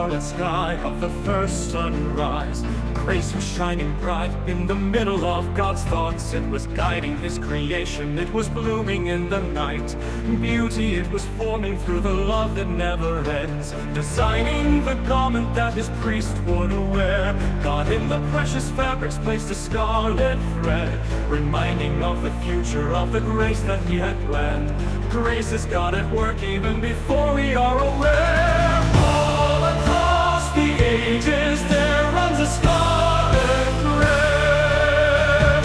scarlet sky of the first sunrise. Grace was shining bright in the middle of God's thoughts. It was guiding His creation, it was blooming in the night. Beauty, it was forming through the love that never ends, designing the garment that His priest would wear. God in the precious fabrics placed a scarlet thread, reminding of the future of the grace that He had planned. Grace is God at work even before we are aware. All across the ages there runs a scarlet thread.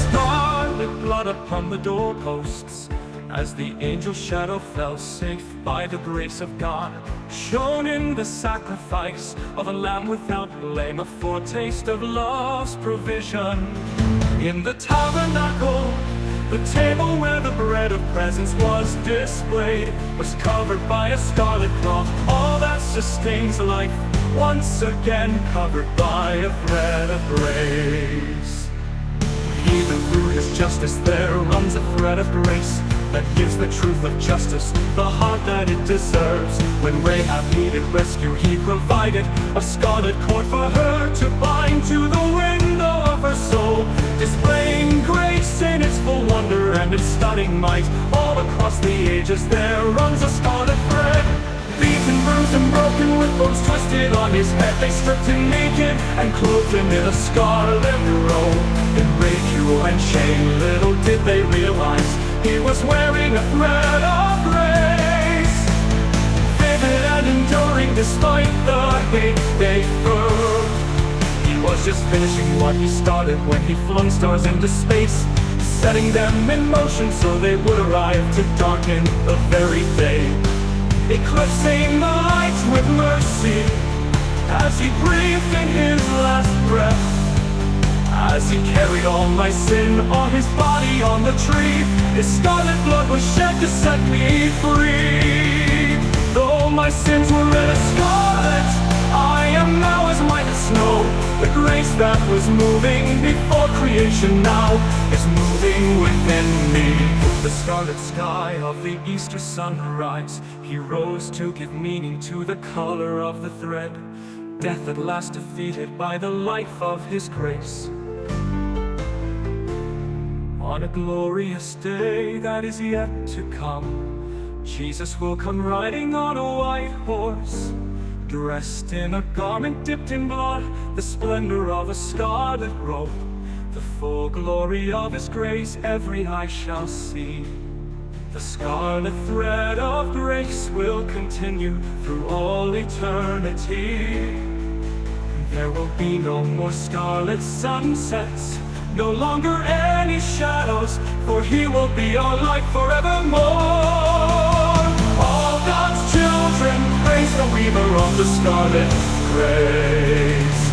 Scarlet blood upon the doorposts, as the angel shadow fell safe by the grace of God, shown in the sacrifice of a lamb without blame, a foretaste of love's provision. In the tabernacle, the table where the bread of presence was displayed was covered by a scarlet cloth, all that sustains life, once again covered by a thread of grace. Even through His justice there runs a thread of grace that gives the truth of justice the heart that it deserves. When Rahab needed rescue, He provided a scarlet cord for her to bind to the window of her soul, displaying grace in its full wonder and its stunning might. All across the ages there runs a scarlet thread. Beaten, bruised, and broken, with bones twisted on His head, they stripped Him naked and clothed Him in a scarlet robe. In ridicule and shame, little did they realize He was wearing a thread of grace, vivid and enduring despite the hate they threw. He was just finishing what He started when He flung stars into space, setting them in motion so they would arrive to darken the very day, eclipsing the light with mercy as He breathed in His last breath. As He carried all my sin on His body on the tree, His scarlet blood was shed to set me free. Though my sins were red as scarlet, I am now as white as snow. The grace that was moving before creation now is moving within me. The scarlet sky of the Easter sunrise, He rose to give meaning to the color of the thread. Death at last defeated by the life of His grace. On a glorious day that is yet to come, Jesus will come riding on a white horse, dressed in a garment dipped in blood, the splendor of a scarlet robe. The full glory of His grace every eye shall see. The scarlet thread of grace will continue through all eternity. There will be no more scarlet sunsets, no longer any shadows, for He will be our light forevermore. All God's children praise the weaver of the scarlet grace.